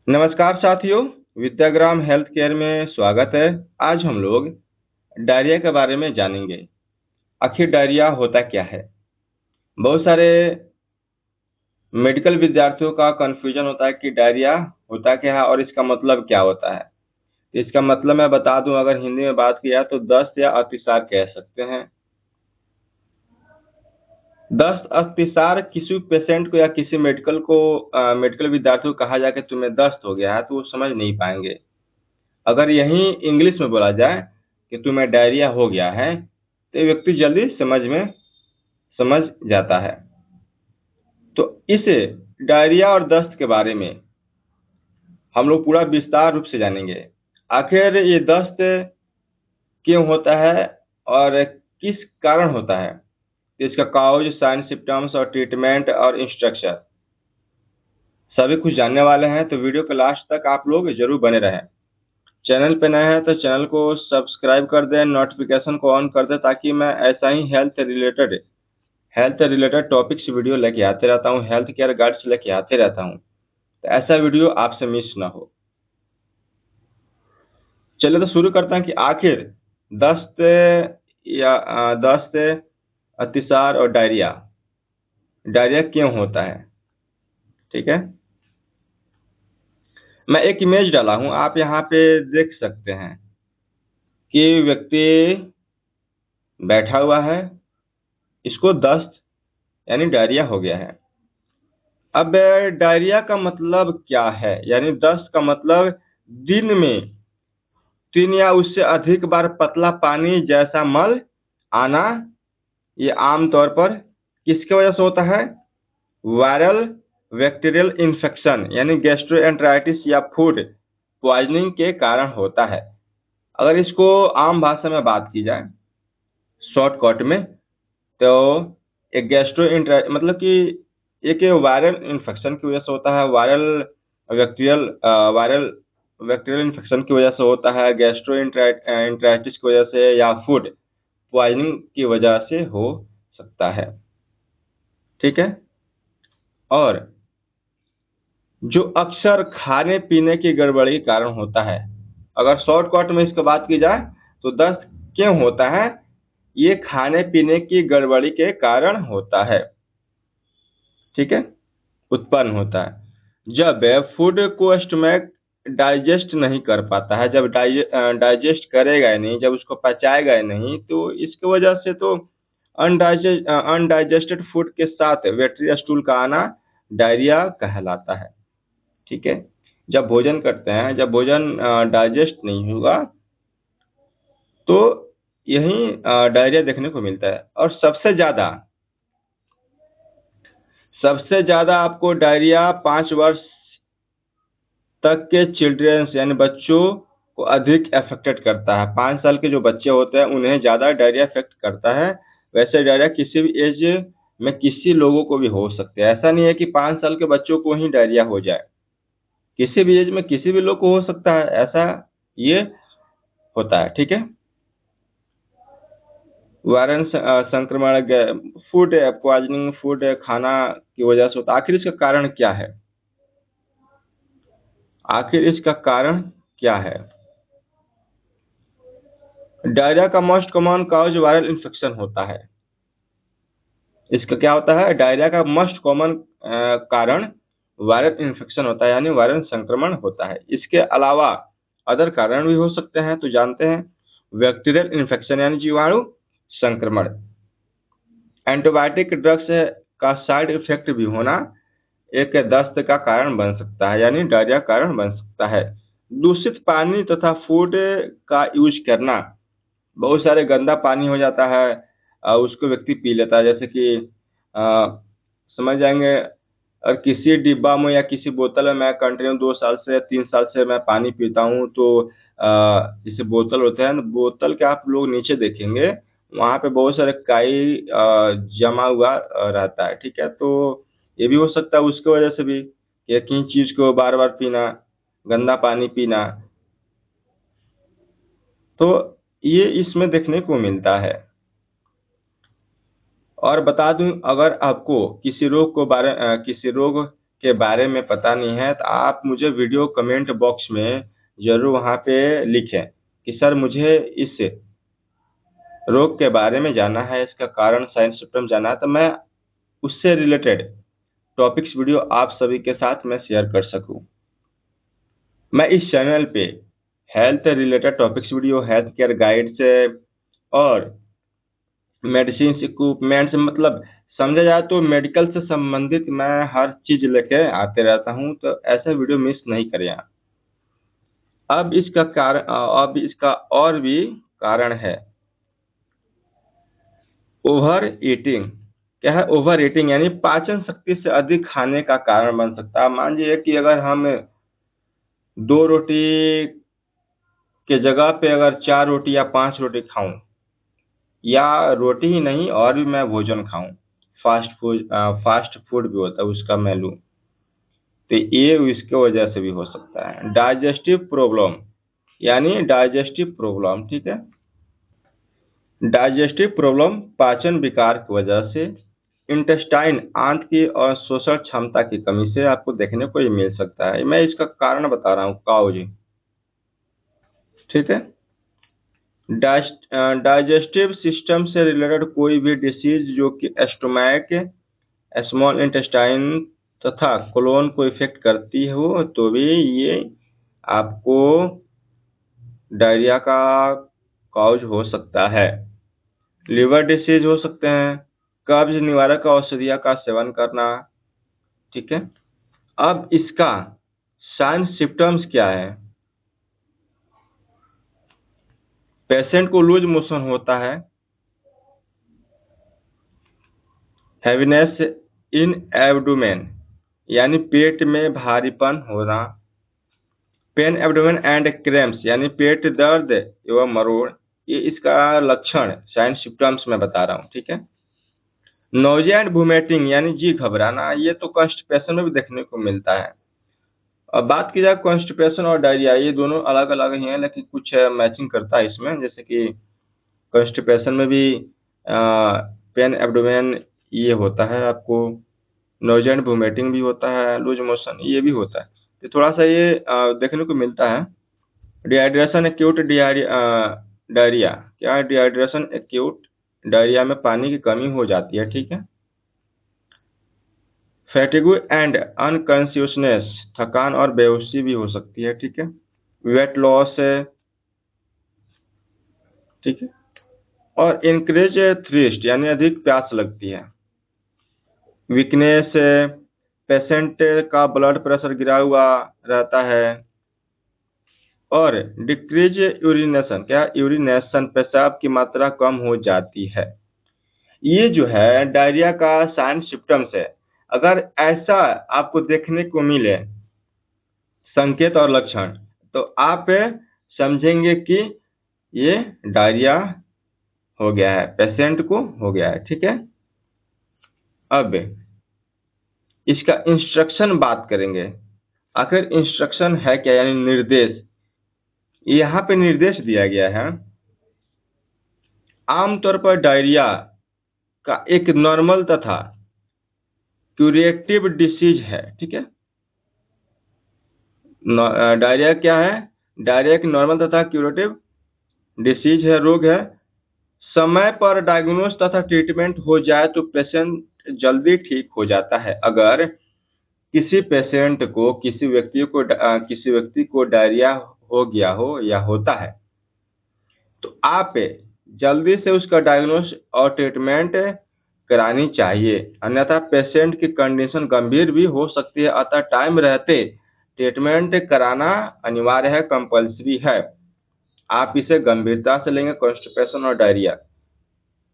नमस्कार साथियों, विद्याग्राम health care में स्वागत है। आज हम लोग डायरिया के बारे में जानेंगे। आखिर डायरिया होता क्या है? बहुत सारे मेडिकल विद्यार्थियों का कन्फ्यूजन होता है कि डायरिया होता क्या है और इसका मतलब क्या होता है। इसका मतलब मैं बता दूं, अगर हिंदी में बात किया तो दस्त या अतिसार कह सकते हैं। दस्त अतिसार किसी पेशेंट को या किसी मेडिकल विद्यार्थी को कहा जाए कि तुम्हें दस्त हो गया है तो वो समझ नहीं पाएंगे। अगर यही इंग्लिश में बोला जाए कि तुम्हें डायरिया हो गया है तो ये व्यक्ति जल्दी समझ जाता है। तो इस डायरिया और दस्त के बारे में हम लोग पूरा विस्तार रूप से जानेंगे। आखिर ये दस्त क्यों होता है और किस कारण होता है, तो इसका कॉज, साइन, सिम्टम्स और ट्रीटमेंट और इंस्ट्रक्शन सभी कुछ जानने वाले हैं। तो वीडियो के लास्ट तक आप लोग जरूर बने रहें। चैनल पे नए हैं तो चैनल को सब्सक्राइब कर दें, नोटिफिकेशन को ऑन कर दें, ताकि मैं ऐसा ही हेल्थ रिलेटेड टॉपिक्स वीडियो लेके आते रहता हूँ, हेल्थ केयर गाइड्स लेके आते रहता हूँ। तो ऐसा वीडियो आपसे मिस ना हो। चलिए तो शुरू करते हैं कि आखिर दस्त दस्त, अतिसार और डायरिया डायरिया क्यों होता है। ठीक है, मैं एक इमेज डाला हूँ, आप यहाँ पे देख सकते हैं कि व्यक्ति बैठा हुआ है, इसको दस्त यानी डायरिया हो गया है। अब डायरिया का मतलब क्या है, यानी दस्त का मतलब दिन में 3 या उससे अधिक बार पतला पानी जैसा मल आना। ये आमतौर पर किसकी वजह से होता है? वायरल बैक्टीरियल इन्फेक्शन यानी गैस्ट्रोएंटेराइटिस या फूड पॉइजनिंग के कारण होता है। अगर इसको आम भाषा में बात की जाए शॉर्टकट में, तो एक मतलब कि एक वायरल इन्फेक्शन की वजह से होता है, बैक्टीरियल वायरल बैक्टीरियल इन्फेक्शन की वजह से होता है, गैस्ट्रोइंटेराइटिस की वजह से या फूड पॉइजनिंग की वजह से हो सकता है। ठीक है, और जो अक्सर खाने पीने की गड़बड़ी के कारण होता है। अगर शॉर्टकट में इसको बात की जाए तो दस्त क्यों होता है? ये खाने पीने की गड़बड़ी के कारण होता है। ठीक है, उत्पन्न होता है जब फूड को स्टमक डाइजेस्ट नहीं कर पाता है। जब डाइजेस्ट करेगा ही नहीं, जब उसको पचाएगा ही नहीं, तो इसकी वजह से तो अनडाइजेस्टेड फूड के साथ वेट्री स्टूल का आना डायरिया कहलाता है। ठीक है, जब भोजन करते हैं, जब भोजन डाइजेस्ट नहीं होगा तो यही डायरिया देखने को मिलता है। और सबसे ज्यादा आपको डायरिया 5 वर्ष तक के चिल्ड्रंस यानी बच्चों को अधिक अफेक्टेड करता है। 5 साल के जो बच्चे होते हैं उन्हें ज़्यादा डायरिया अफेक्ट करता है। वैसे डायरिया किसी भी एज में किसी लोगों को भी हो सकते हैं। ऐसा नहीं है कि 5 साल के बच्चों को ही डायरिया हो जाए, किसी भी एज में किसी भी लोग को हो सकता है। ऐसा ये होता है। ठीक है, वायरल संक्रमण, फूड पॉइजनिंग, फूड खाना की वजह से होता है। आखिर इसका कारण क्या है? आखिर इसका कारण क्या है? डायरिया का most common cause viral infection होता है। इसका क्या होता है? डायरिया का मोस्ट कॉमन कारण वायरल इन्फेक्शन होता है, यानी वायरल संक्रमण होता है। इसके अलावा अदर कारण भी हो सकते हैं, तो जानते हैं। बैक्टीरियल इन्फेक्शन यानी जीवाणु संक्रमण, एंटीबायोटिक ड्रग्स का साइड इफेक्ट भी होना एक दस्त का कारण बन सकता है, यानी डायरिया कारण बन सकता है। दूषित पानी तथा फूड का यूज करना, बहुत सारे गंदा पानी हो जाता है, उसको व्यक्ति पी लेता है। जैसे कि समझ जाएंगे, और किसी डिब्बा में या किसी बोतल में मैं कंटिन्यू 2 साल से 3 साल से मैं पानी पीता हूँ, तो जैसे बोतल होता है ना, बोतल के आप लोग नीचे देखेंगे वहाँ पे बहुत सारे काई जमा हुआ रहता है। ठीक है, तो ये भी हो सकता है उसकी वजह से भी, एक ही चीज को बार बार पीना, गंदा पानी पीना, तो ये इसमें देखने को मिलता है। और बता दूं, अगर आपको किसी रोग के बारे में पता नहीं है तो आप मुझे वीडियो कमेंट बॉक्स में ज़रूर वहाँ पे लिखें कि सर मुझे इस रोग के बारे में जानना है, इसका कारण साइन सिम्टम जानना है, तो मैं उससे रिलेटेड टॉपिक्स वीडियो आप सभी के साथ मैं शेयर कर सकूं। मैं इस चैनल पे health related topics video, health care guides और मेडिसिन इक्विपमेंट्स, मतलब समझा जाए तो मेडिकल से संबंधित मैं हर चीज़ लेके आते रहता हूं, तो ऐसा वीडियो मिस नहीं करें आप। अब इसका और भी कारण है ओवर ईटिंग। क्या है ओवर ईटिंग? यानी पाचन शक्ति से अधिक खाने का कारण बन सकता है। मान लीजिए कि अगर हम 2 रोटी के जगह पे अगर 4 रोटी या 5 रोटी खाऊं, या रोटी ही नहीं और भी मैं भोजन खाऊं, फास्ट फूड भी होता है उसका मैं लूं, तो ये इसके वजह से भी हो सकता है। डाइजेस्टिव प्रॉब्लम, यानी डाइजेस्टिव प्रॉब्लम, ठीक है। डाइजेस्टिव प्रॉब्लम पाचन विकार की वजह से, इंटेस्टाइन आंत की और शोषण क्षमता की कमी से आपको देखने को ये मिल सकता है। मैं इसका कारण बता रहा हूँ, काउज, ठीक है। डाइजेस्टिव सिस्टम से रिलेटेड कोई भी डिसीज जो कि स्टोमैक, स्मॉल इंटेस्टाइन तथा कोलोन को इफेक्ट करती हो तो भी ये आपको डायरिया का कॉज हो सकता है। लिवर डिसीज हो सकते हैं, कब्ज निवारक औषधियों का सेवन करना, ठीक है। अब इसका साइन सिम्टम्स क्या है? पेशेंट को लूज मोशन होता है, हैवीनेस इन एब्डोमेन यानी पेट में भारीपन होना, पेन एब्डोमेन एंड क्रैम्प्स यानी पेट दर्द एवं मरोड़, ये इसका लक्षण साइन सिम्टम्स मैं बता रहा हूँ, ठीक है। नोजिया एंड वोमिटिंग यानी जी घबराना, ये तो कॉन्स्टिपेशन में भी देखने को मिलता है। अब बात की जाए कॉन्स्टिपेशन और डायरिया, ये दोनों अलग अलग ही हैं लेकिन कुछ मैचिंग करता है इसमें, जैसे कि कॉन्स्टिपेशन में भी पेन एब्डोमेन ये होता है आपको, नोजिया एंड वोमिटिंग भी होता है, लूज मोशन ये भी होता है, तो थोड़ा सा ये देखने को मिलता है। डिहाइड्रेशन एक्यूट डायरिया, क्या है डिहाइड्रेशन एक्यूट डायरिया में पानी की कमी हो जाती है, ठीक है। फैटिगू एंड अनकॉन्शियसनेस, थकान और बेहोशी भी हो सकती है, ठीक है। वेट लॉस है, ठीक है। और इंक्रीज थ्रिस्ट यानी अधिक प्यास लगती है। वीकनेस, पेशेंट का ब्लड प्रेशर गिरा हुआ रहता है। और डिक्रीज यूरिनेशन, क्या यूरिनेशन, पेशाब की मात्रा कम हो जाती है। ये जो है डायरिया का साइन सिम्टम्स है। अगर ऐसा आपको देखने को मिले संकेत और लक्षण, तो आप समझेंगे कि ये डायरिया हो गया है, पेशेंट को हो गया है, ठीक है। अब इसका इंस्ट्रक्शन बात करेंगे। आखिर इंस्ट्रक्शन है क्या, यानी निर्देश। यहाँ पे निर्देश दिया गया है, आमतौर पर डायरिया का एक नॉर्मल तथा क्यूरेटिव डिसीज है, ठीक है। डायरिया क्या है? डायरिया एक नॉर्मल तथा क्यूरेटिव डिसीज है, रोग है। समय पर डायग्नोस तथा ट्रीटमेंट हो जाए तो पेशेंट जल्दी ठीक हो जाता है। अगर किसी पेशेंट को, किसी व्यक्ति को डायरिया हो गया हो या होता है, तो आप जल्दी से उसका डायग्नोस और ट्रीटमेंट करानी चाहिए, अन्यथा पेशेंट की कंडीशन गंभीर भी हो सकती है। अतः टाइम रहते ट्रीटमेंट कराना अनिवार्य है, कंपल्सरी है। आप इसे गंभीरता से लेंगे, कॉन्स्टिपेशन और डायरिया,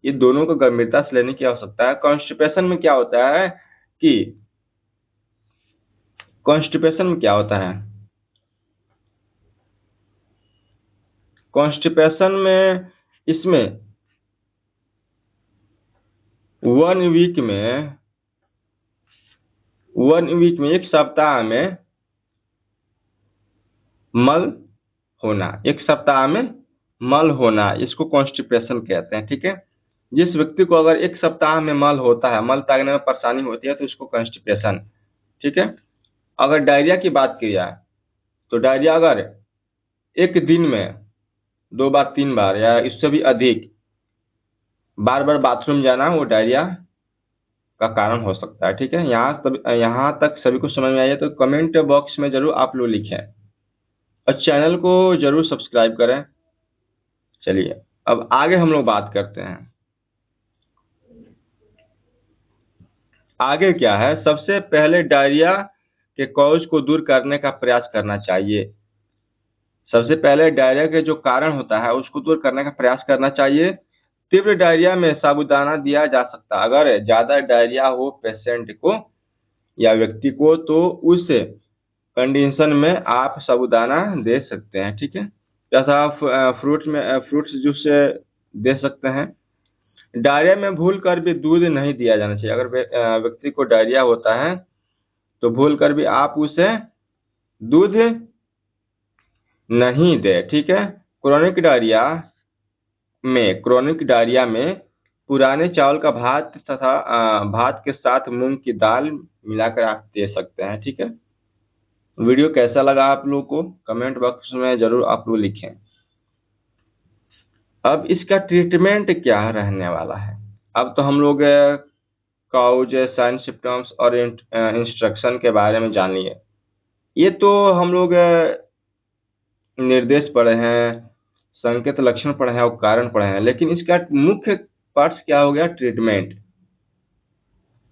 ये दोनों को गंभीरता से लेने की आवश्यकता है। कॉन्स्टिपेशन में क्या होता है कि कॉन्स्टिपेशन में क्या होता है, कॉन्स्टिपेशन में इसमें 1 वीक में 1 सप्ताह में मल होना, 1 सप्ताह में मल होना, इसको कॉन्स्टिपेशन कहते हैं, ठीक है। जिस व्यक्ति को अगर 1 सप्ताह में मल होता है, मल त्यागने में परेशानी होती है, तो इसको कॉन्स्टिपेशन ठीक है। अगर डायरिया की बात की जाए तो डायरिया अगर एक दिन में 2 बार 3 बार या इससे भी अधिक बार बार बाथरूम जाना वो डायरिया का कारण हो सकता है। ठीक है, यहाँ तक सभी को समझ में आइए तो कमेंट बॉक्स में जरूर आप लोग लिखें और चैनल को जरूर सब्सक्राइब करें। चलिए अब आगे हम लोग बात करते हैं। आगे क्या है, सबसे पहले डायरिया के कॉज को दूर करने का प्रयास करना चाहिए। सबसे पहले डायरिया के जो कारण होता है उसको दूर करने का प्रयास करना चाहिए। तीव्र डायरिया में साबूदाना दिया जा सकता है। अगर ज्यादा डायरिया हो पेशेंट को या व्यक्ति को तो उस कंडीशन में आप साबूदाना दे सकते हैं। ठीक है, जैसा आप फ्रूट्स जूस दे सकते हैं। डायरिया में भूल कर भी दूध नहीं दिया जाना चाहिए। अगर व्यक्ति को डायरिया होता है तो भूल कर भी आप उसे दूध नहीं दे। ठीक है, क्रोनिक डायरिया में पुराने चावल का भात तथा भात के साथ मूंग की दाल मिलाकर आप दे सकते हैं। ठीक है, वीडियो कैसा लगा आप लोग को कमेंट बॉक्स में जरूर आप लोग लिखें। अब इसका ट्रीटमेंट क्या रहने वाला है, अब तो हम लोग काउज साइन सिम्टम्स और इंस्ट्रक्शन के बारे में जान लिए। ये तो हम लोग निर्देश पढ़े हैं, संकेत लक्षण पढ़े हैं और कारण पढ़े हैं, लेकिन इसका मुख्य पार्ट क्या हो गया, ट्रीटमेंट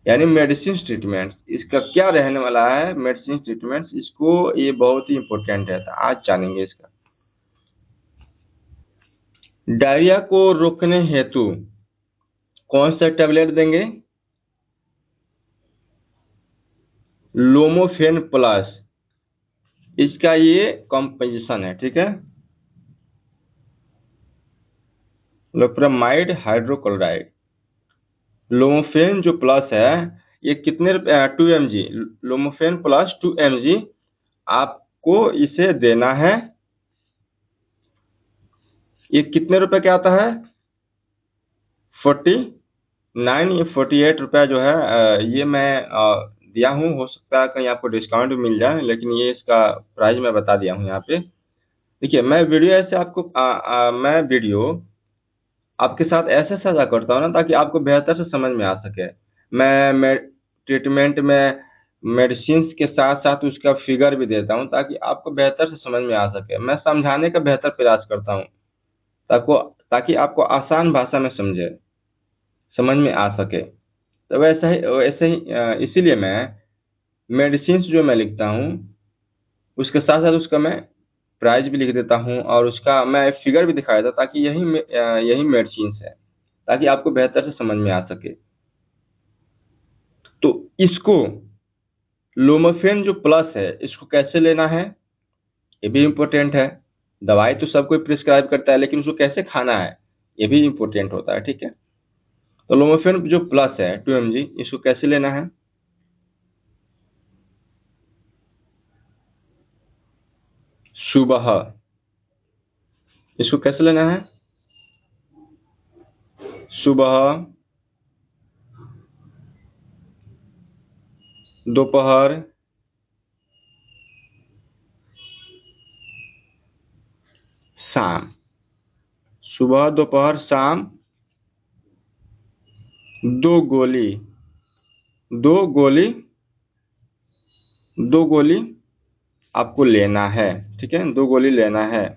यानी मेडिसिन ट्रीटमेंट। इसका क्या रहने वाला है मेडिसिन ट्रीटमेंट, इसको ये बहुत ही इंपॉर्टेंट है, आज जानेंगे इसका। डायरिया को रोकने हेतु कौन सा टेबलेट देंगे, लोमोफेन प्लस, इसका ये कंपोजिशन है। ठीक है, लोपेरामाइड हाइड्रोक्लोराइड, लोमोफेन जो प्लस है ये कितने 2 mg, लोमोफेन प्लस 2 mg आपको इसे देना है। ये कितने रुपए का आता है, 49 या 48 रुपया जो है ये मैं दिया हूँ। हो सकता है कहीं आपको डिस्काउंट भी मिल जाए, लेकिन ये इसका प्राइस मैं बता दिया हूँ यहाँ पे। देखिए मैं वीडियो ऐसे आपको मैं वीडियो आपके साथ ऐसे साझा करता हूँ ना ताकि आपको बेहतर से समझ में आ सके। मैं ट्रीटमेंट में मेडिसिन के साथ साथ उसका फिगर भी देता हूँ ताकि आपको बेहतर से समझ में आ सके। मैं समझाने का बेहतर प्रयास करता हूँ ताकि आपको आसान भाषा में समझ में आ सके। तो वैसे ही इसीलिए मैं मेडिसिन जो मैं लिखता हूँ उसके साथ साथ उसका मैं प्राइस भी लिख देता हूँ और उसका मैं फिगर भी दिखा देता ताकि यही मेडिसिन है, ताकि आपको बेहतर से समझ में आ सके। तो इसको लोमोफेन जो प्लस है इसको कैसे लेना है ये भी इम्पोर्टेंट है। दवाई तो सब कोई प्रिस्क्राइब करता है, लेकिन उसको कैसे खाना है ये भी इम्पोर्टेंट होता है। ठीक है, तो लोमोफेन जो प्लस है 2 mg इसको कैसे लेना है, सुबह, इसको कैसे लेना है, सुबह, दोपहर, शाम, सुबह दोपहर शाम 2 गोली, 2 गोली, 2 गोली आपको लेना है। ठीक है, 2 गोली लेना है।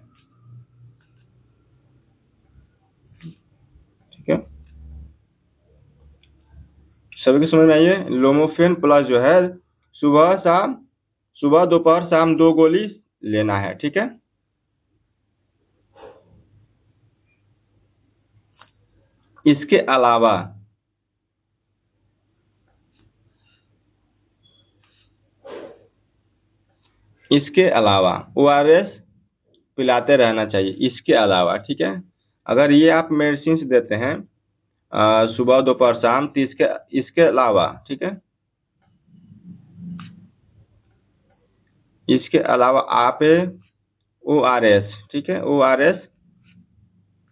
ठीक है, सभी को समझ में आइए। लोमोफेन प्लस जो है सुबह दोपहर शाम 2 गोली लेना है। ठीक है, इसके अलावा ORS पिलाते रहना चाहिए। इसके अलावा ठीक है, अगर ये आप मेडिसिन देते हैं सुबह दोपहर शाम तो इसके अलावा ठीक है, इसके अलावा आप ORS ठीक है,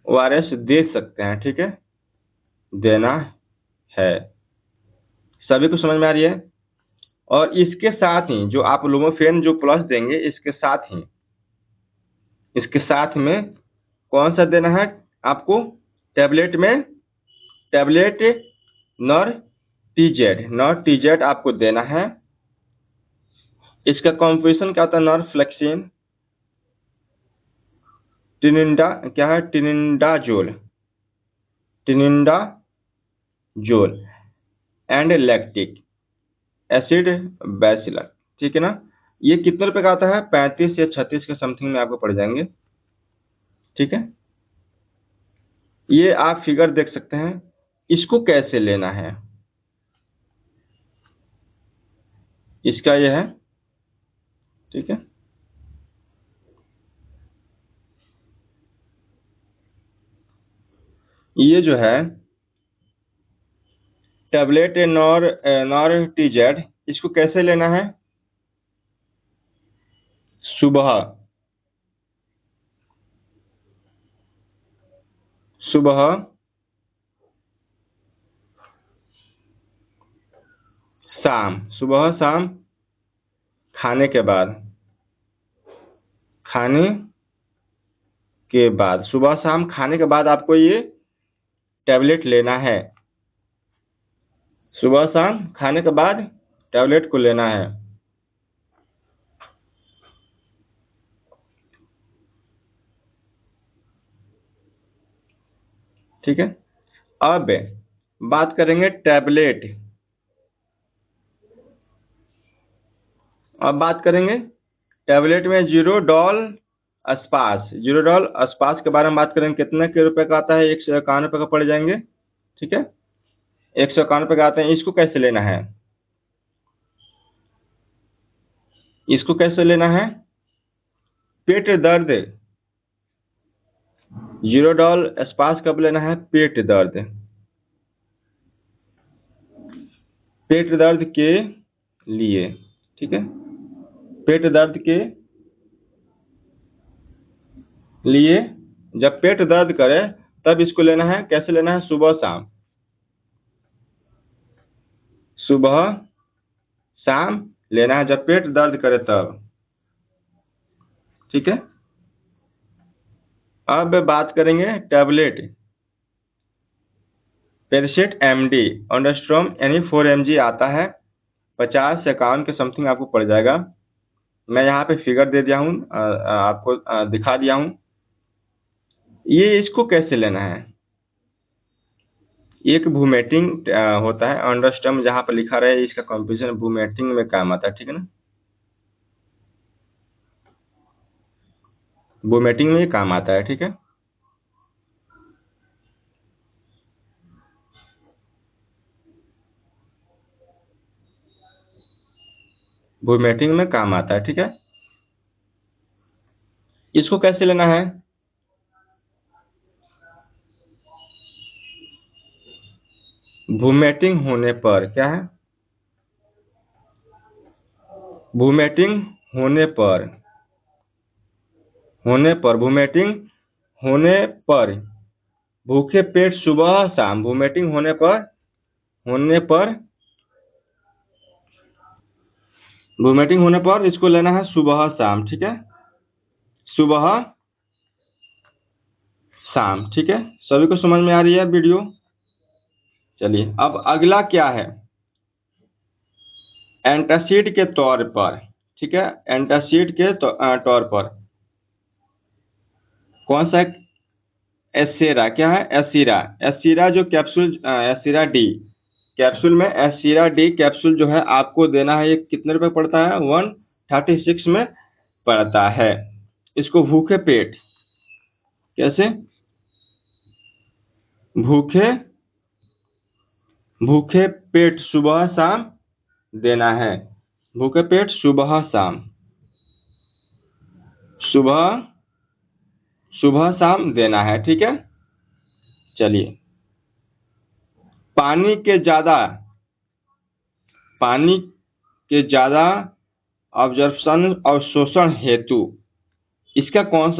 ORS दे सकते हैं। ठीक है, देना है। सभी को समझ में आ रही है। और इसके साथ ही जो आप लुमोफेन जो प्लस देंगे, इसके साथ में कौन सा देना है आपको? टैबलेट में टैबलेट नॉर टीजेड आपको देना है। इसका कॉम्पोजिशन क्या होता है? नॉरफ्लेक्सिन, tinidazole and lactic acid bacillus. ठीक है ना? ये कितने रुपए का आता है? 35 या 36 के समथिंग में आपको पड़ जाएंगे। ठीक है, ये आप फिगर देख सकते हैं। इसको कैसे लेना है, इसका ये है। ठीक है, ये जो है टैबलेट नॉरटीजेड, इसको कैसे लेना है? सुबह सुबह शाम खाने के बाद सुबह शाम खाने के बाद आपको ये टैबलेट लेना है। सुबह शाम खाने के बाद टैबलेट को लेना है। ठीक है, अब बात करेंगे टैबलेट। अब बात करेंगे टैबलेट में जीरोडॉल अस्पास के बारे में बात करेंगे। कितने के रुपए का आता है? 151 रुपए का पड़ जाएंगे। ठीक है, 151 रुपए का आते हैं। इसको कैसे लेना है? पेट दर्द, जीरोडॉल अस्पास कब लेना है? पेट दर्द के लिए। ठीक है, पेट दर्द के लिए जब पेट दर्द करे तब इसको लेना है। कैसे लेना है? सुबह शाम लेना है जब पेट दर्द करे तब। ठीक है, अब बात करेंगे टैबलेट पेरिसेट एमडी ऑन्डरस्ट्रॉम यानी 4 mg आता है। 50 से 51 के समथिंग आपको पड़ जाएगा। मैं यहाँ पे फिगर दे दिया हूँ, आपको दिखा दिया हूँ। ये इसको कैसे लेना है? एक वोमेटिंग होता है ऑन्डरस्टम, जहाँ पर लिखा रहे इसका कॉम्पोजिशन वोमेटिंग में काम आता है। ठीक है ना, वोमेटिंग में काम आता है। ठीक है, वोमेटिंग में काम आता है। ठीक है, इसको कैसे लेना है? वोमेटिंग होने पर क्या है? वोमेटिंग होने पर वोमेटिंग होने पर भूखे पेट सुबह शाम। वोमेटिंग होने पर वोमेटिंग होने पर इसको लेना है सुबह शाम। ठीक है, सुबह शाम। ठीक है, सभी को समझ में आ रही है वीडियो? चलिए, अब अगला क्या है? एंटासिड के तौर पर। ठीक है, एंटासिड के तौर पर कौन सा? एसेरा। क्या है? एसीरा जो कैप्सूल, एसीरा डी कैप्सूल में, एसीरा डी कैप्सूल जो है आपको देना है। ये कितने रुपए पड़ता है? 136 में पड़ता है। इसको भूखे पेट, कैसे? भूखे पेट सुबह शाम देना है। भूखे पेट सुबह शाम देना है। ठीक है, चलिए, पानी के ज्यादा ऑब्जर्प्शन और शोषण हेतु इसमें कौन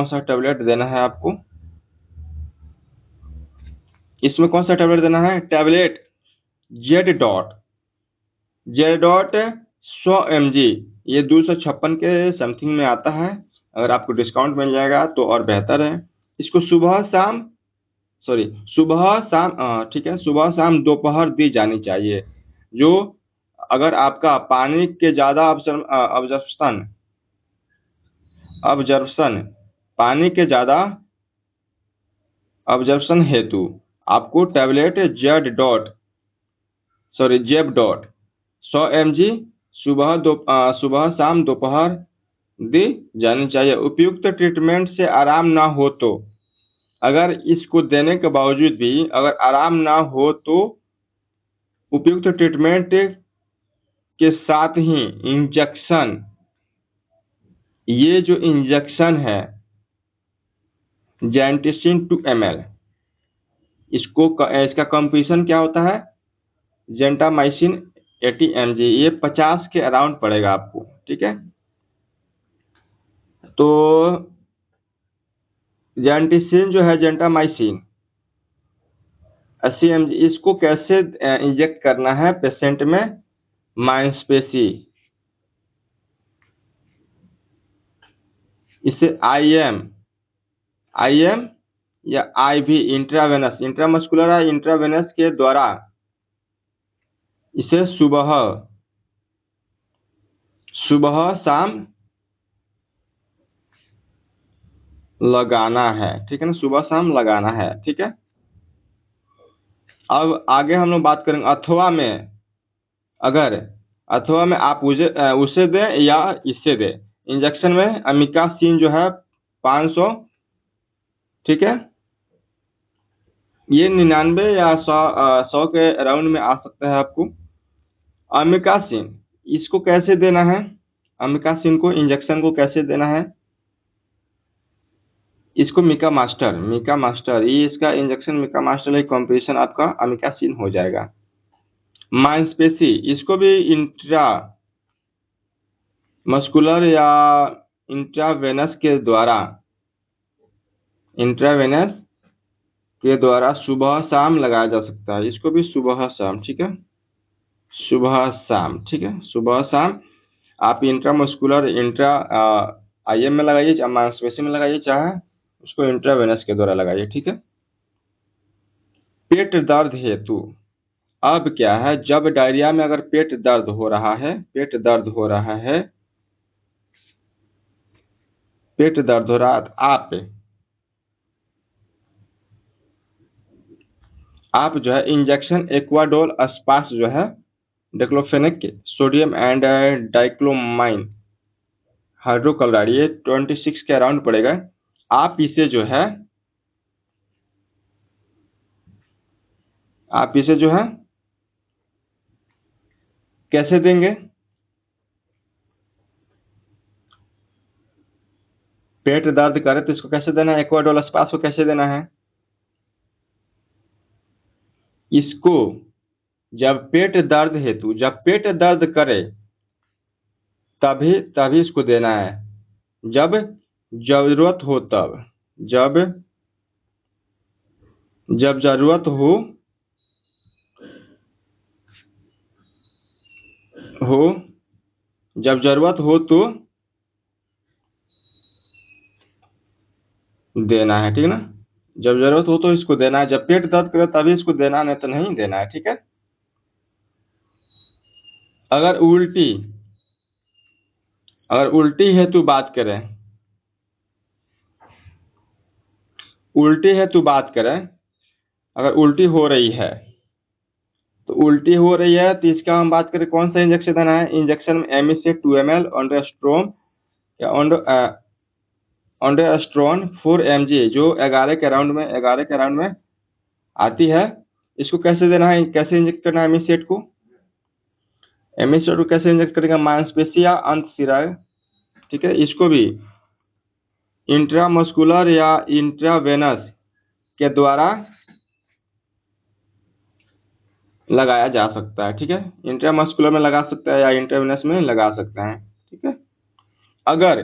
सा टैबलेट देना है आपको? इसमें कौन सा टैबलेट देना है? Tablet Z Z dot 100 mg, ये 256 के समथिंग में आता है। अगर आपको डिस्काउंट मिल जाएगा तो और बेहतर है। इसको सुबह शाम, सॉरी सुबह शाम, ठीक है, सुबह शाम दोपहर दी जानी चाहिए। जो अगर आपका पानी के ज़्यादा ऑब्जर्प्शन ऑब्जर्प्शन पानी के ज़्यादा ऑब्जर्प्शन हेतु आपको टैबलेट जेब डॉट 100 mg सुबह शाम दोपहर दी जानी चाहिए। उपयुक्त ट्रीटमेंट से आराम ना हो तो, अगर इसको देने के बावजूद भी अगर आराम ना हो तो उपयुक्त ट्रीटमेंट के साथ ही इंजेक्शन, ये जो इंजेक्शन है जेंटिसिन 2 ml, इसका कंपोजिशन क्या होता है, जेंटामाइसिन 80 mg, ये 50 के अराउंड पड़ेगा आपको, ठीक है। तो जेंटिसिन जो है जेंटामाइसिन 80 mg, इसको कैसे इंजेक्ट करना है पेशेंट में, मांसपेशी, इसे आईएम या आईवी इंट्रावेनस, इंट्रामस्कुलर या इंट्रावेनस के द्वारा इसे सुबह शाम लगाना है, ठीक है ना, सुबह शाम लगाना है, ठीक है। अब आगे हम लोग बात करेंगे अथवा में आप उसे दें या इससे दें। इंजेक्शन में अमिकासिन जो है 500, ठीक है, ये 99 या 100 के अराउंड में आ सकता है आपको। अमिकासिन, इसको कैसे देना है, अमिकासिन को इंजेक्शन को कैसे देना है, इसको मिका मास्टर, ये इसका इंजेक्शन मिका मास्टर एक कॉम्बिनेशन आपका अमिकासिन हो जाएगा। मांसपेशी, इसको भी इंट्रा मस्कुलर या इंट्रावेनस के द्वारा सुबह शाम लगाया जा सकता है। इसको भी सुबह शाम, ठीक है, सुबह शाम, ठीक है, सुबह शाम आप इंट्रामस्कुलर आईएम में लगाइए, चाहे मांसपेशी में लगाइए, चाहे उसको इंट्रावेनस के द्वारा लगाइए, ठीक है। पेट दर्द हेतु, अब क्या है, जब डायरिया में अगर पेट दर्द हो रहा है, तो आप जो है इंजेक्शन एक्वाडोल अस्पास जो है diclofenac sodium and dicyclomine hydrochloride, ये 26 के अराउंड पड़ेगा। आप इसे जो है कैसे देंगे, पेट दर्द करे तो इसको कैसे देना है, एक्वाडोल अस्पास को कैसे देना है, इसको जब पेट दर्द करे तभी इसको देना है, जब जरूरत हो तब, जब जरूरत हो तो देना है, ठीक है ना, जब जरूरत हो तो इसको देना है, जब पेट दर्द करे तभी इसको देना, नहीं तो नहीं देना है, ठीक है। अगर उल्टी हेतु बात करें, अगर उल्टी हो रही है तो इसका हम बात करें कौन सा इंजेक्शन देना है। इंजेक्शन में एमिसेट 2 ml, ऑन्डेस्ट्रोन या ऑन्डेस्ट्रोन 4 mg जो 11 के अराउंड में आती है। इसको कैसे देना है, कैसे इंजेक्ट करना है एमिसेट को कैसे इंजेक्ट करेगा, मांसपेशी या अंतशिरा, ठीक है। इसको भी इंट्रामस्कुलर या इंट्रावेनस के द्वारा लगाया जा सकता है, ठीक है, इंट्रामस्कुलर में लगा सकता है या इंट्रावेनस में लगा सकता है, ठीक है। अगर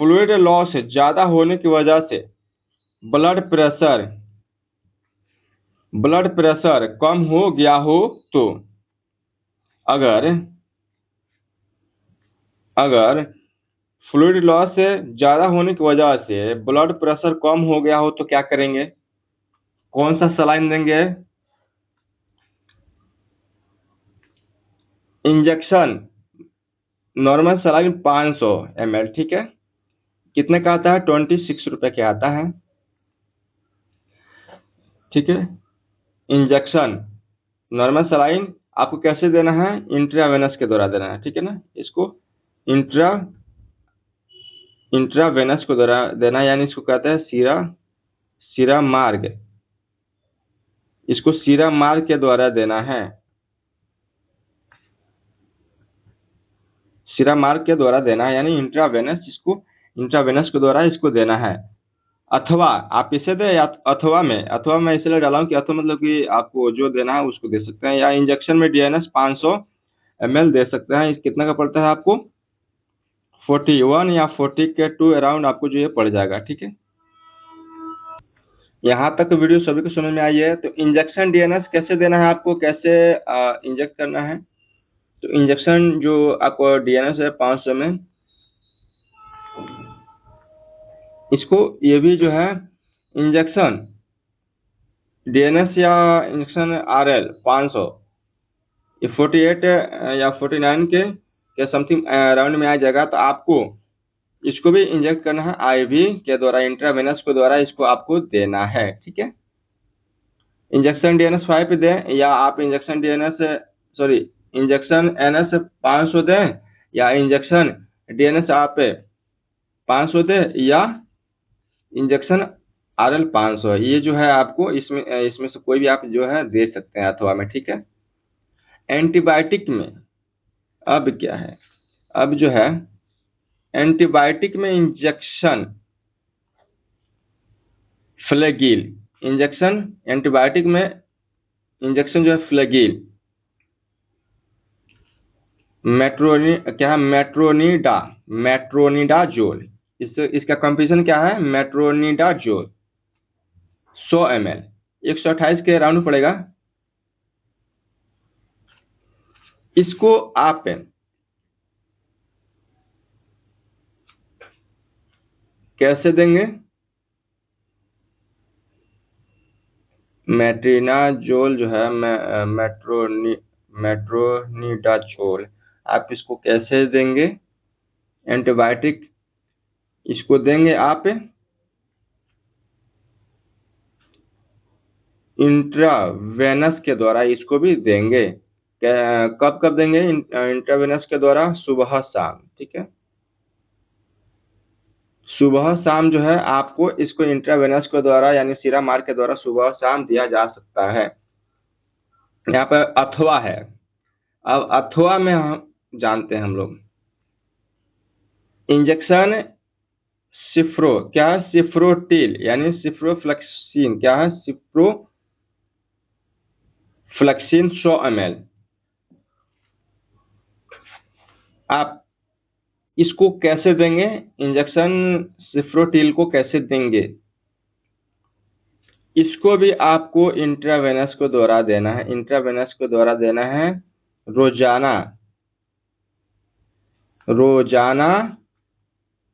फ्लूइड लॉस ज्यादा होने की वजह से ब्लड प्रेशर कम हो गया हो तो, अगर अगर फ्लूइड लॉस से ज़्यादा होने की वजह से ब्लड प्रेशर कम हो गया हो तो क्या करेंगे? कौन सा सलाइन देंगे? इंजेक्शन नॉर्मल सलाइन 500 ml, ठीक है। कितने का आता है? 26 रुपए के आता है, ठीक है। इंजेक्शन नॉर्मल सलाइन आपको कैसे देना है? इंट्रावेनस के द्वारा देना है, ठीक है ना। इसको इंट्रावेनस के द्वारा देना है, यानी इसको कहते हैं सीरा मार्ग। इसको सीरा मार्ग के द्वारा देना है, सीरा मार्ग के द्वारा देना है, यानी इंट्रावेनस, इसको इंट्रावेनस के द्वारा इसको देना है। अथवा आप इसे दें, या अथवा मैं इसलिए डाला हूँ कि अथवा मतलब कि आपको जो देना है उसको दे सकते हैं, या इंजेक्शन में डीएनएस 500 ml दे सकते हैं। इस कितना का पड़ता है आपको? 41 या 40 के टू अराउंड आपको जो ये पड़ जाएगा, ठीक है। यहाँ तक वीडियो सभी को समझ में आई है। तो इंजेक्शन डीएनएस कैसे देना है आपको, कैसे इंजेक्ट करना है? तो इंजेक्शन जो आपको डीएनएस है 500 में, इसको ये भी जो है इंजेक्शन डीएनएस या इंजेक्शन आरएल 500, ये 48 या 49 के समथिंग राउंड में आ जाएगा। तो आपको इसको भी इंजेक्ट करना है आईवी के द्वारा, इंट्रावेनस के द्वारा इसको आपको देना है, ठीक है। इंजेक्शन डीएनएस 5 दें, या आप इंजेक्शन एनएस 500 दें, या इंजेक्शन डीएनएस आप 500 दें, या इंजेक्शन आरएल 500, ये जो है आपको इसमें से कोई भी आप जो है दे सकते हैं अथवा में, ठीक है। एंटीबायोटिक में अब क्या है? अब जो है एंटीबायोटिक में इंजेक्शन फ्लैगिल, एंटीबायोटिक में इंजेक्शन जो है फ्लैगिल, मेट्रोनिडाजोल, इसका कंपटीशन क्या है? मेट्रोनिडाजोल 100 ml 128 के राउंड पड़ेगा। इसको आप कैसे देंगे? मेट्रोनिडाजोल जो है मेट्रोनिडाजोल, आप इसको कैसे देंगे? एंटीबायोटिक इसको देंगे आप इंट्रावेनस के द्वारा, इसको भी देंगे। कब कब देंगे इंट्रावेनस के द्वारा? सुबह शाम, ठीक है। सुबह शाम जो है आपको इसको इंट्रावेनस के द्वारा यानी सीरा मार्ग के द्वारा सुबह शाम दिया जा सकता है। यहाँ पर अथवा है। अब अथवा में हम जानते हैं हम लोग इंजेक्शन क्या है? सिफ्रोटिल यानी सिफ्रोफ्लेक्सिन, क्या है? सिफ्रोफ्लेक्सिन 100 ml। आप इसको कैसे देंगे? इंजेक्शन सिफ्रोटिल को कैसे देंगे? इसको भी आपको इंट्रावेनस को द्वारा देना है, इंट्रावेनस को द्वारा देना है। रोजाना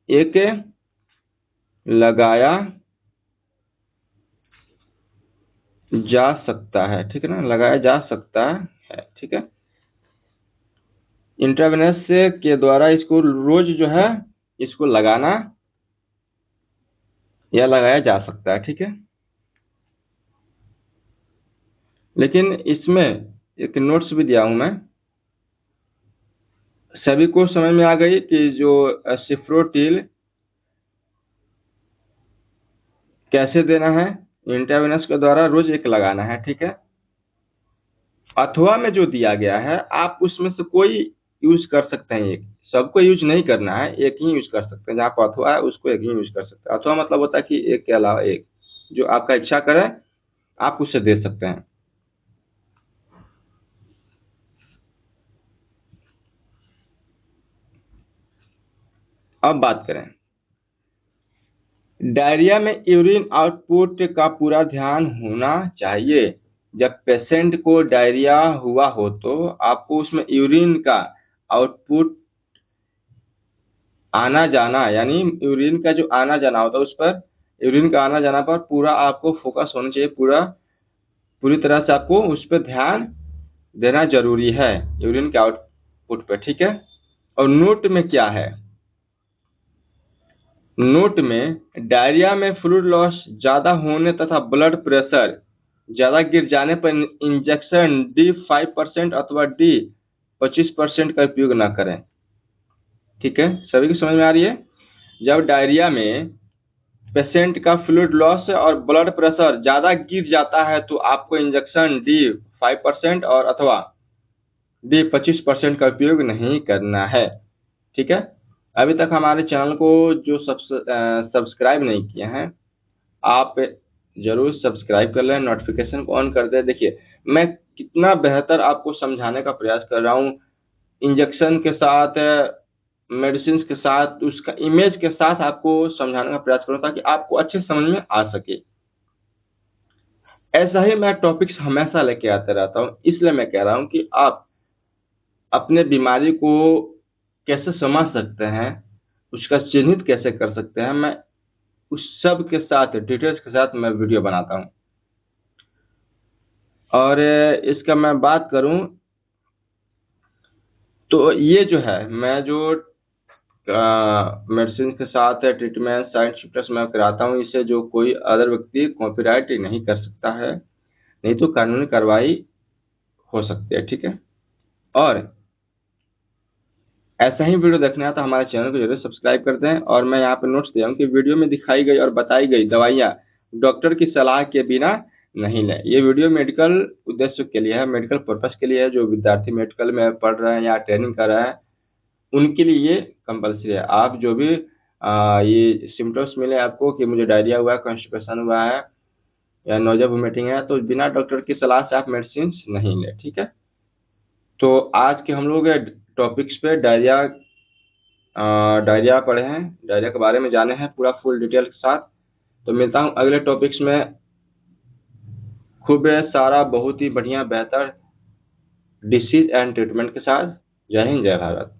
एक लगाया जा सकता है, ठीक है ना, लगाया जा सकता है, ठीक है। इंट्रावेनस के द्वारा इसको रोज जो है इसको लगाना या लगाया जा सकता है, ठीक है। लेकिन इसमें एक नोट्स भी दिया हूं मैं, सभी को समझ में आ गई कि जो सिफ्रोटिल कैसे देना है? इंट्रावेनस के द्वारा रोज एक लगाना है, ठीक है। अथवा में जो दिया गया है आप उसमें से कोई यूज कर सकते हैं, एक सबको यूज नहीं करना है, एक ही यूज कर सकते हैं। जहाँ पर अथवा है उसको एक ही यूज कर सकते हैं। अथवा मतलब होता है कि एक के अलावा एक, जो आपका इच्छा करे आप उसे दे सकते हैं। अब बात करें डायरिया में, यूरिन आउटपुट का पूरा ध्यान होना चाहिए। जब पेशेंट को डायरिया हुआ हो तो आपको उसमें यूरिन का आउटपुट आना जाना, यानी यूरिन का जो आना जाना होता है उस पर, यूरिन का आना जाना पर पूरा आपको फोकस होना चाहिए, पूरी तरह से आपको उस पर ध्यान देना जरूरी है, यूरिन के आउटपुट पे, ठीक है। और नोट में क्या है, नोट में डायरिया में फ्लूइड लॉस ज्यादा होने तथा ब्लड प्रेशर ज्यादा गिर जाने पर इंजेक्शन D5% अथवा D25% का उपयोग न करें, ठीक है। सभी की समझ में आ रही है। जब डायरिया में पेशेंट का फ्लूइड लॉस और ब्लड प्रेशर ज्यादा गिर जाता है तो आपको इंजेक्शन D5% और अथवा D25% का उपयोग नहीं करना है, ठीक है। अभी तक हमारे चैनल को जो सब्सक्राइब नहीं किए हैं, आप जरूर सब्सक्राइब कर लें, नोटिफिकेशन को ऑन कर दें। देखिए मैं कितना बेहतर आपको समझाने का प्रयास कर रहा हूँ, इंजेक्शन के साथ, मेडिसिन के साथ, उसका इमेज के साथ आपको समझाने का प्रयास करूँ ताकि आपको अच्छे समझ में आ सके। ऐसा ही मैं टॉपिक्स हमेशा लेके आते रहता हूँ, इसलिए मैं कह रहा हूँ कि आप अपने बीमारी को कैसे समझ सकते हैं, उसका चिन्हित कैसे कर सकते हैं, मैं उस सब के साथ डिटेल्स के साथ मैं वीडियो बनाता हूँ। और इसका मैं बात करूँ तो ये जो है, मैं जो मेडिसिन के साथ ट्रीटमेंट साइड इफेक्ट्स मैं कराता हूँ, इसे जो कोई अदर व्यक्ति कॉपीराइट नहीं कर सकता है, नहीं तो कानूनी कार्रवाई हो सकती है, ठीक है। और ऐसा ही वीडियो देखना है तो हमारे चैनल को जरूर सब्सक्राइब कर दें। और मैं यहाँ पे नोट्स दिया हूँ कि वीडियो में दिखाई गई और बताई गई दवाइयाँ डॉक्टर की सलाह के बिना नहीं लें। ये वीडियो मेडिकल उद्देश्य के लिए है, मेडिकल पर्पस के लिए है। जो विद्यार्थी मेडिकल में पढ़ रहे हैं या ट्रेनिंग कर रहे हैं उनके लिए ये कंपलसरी है। आप जो भी ये सिम्टम्स मिले आपको कि मुझे डायरिया हुआ है, कॉन्स्टिपेशन हुआ है या नोजिया वोमिटिंग है, तो बिना डॉक्टर की सलाह से आप मेडिसिन नहीं लें, ठीक है। तो आज के हम लोग टॉपिक्स पे डायरिया पढ़े हैं, डायरिया के बारे में जाने हैं पूरा फुल डिटेल के साथ। तो मिलता हूँ अगले टॉपिक्स में खूब सारा बहुत ही बढ़िया बेहतर डिसीज एंड ट्रीटमेंट के साथ। जय हिंद, जय भारत।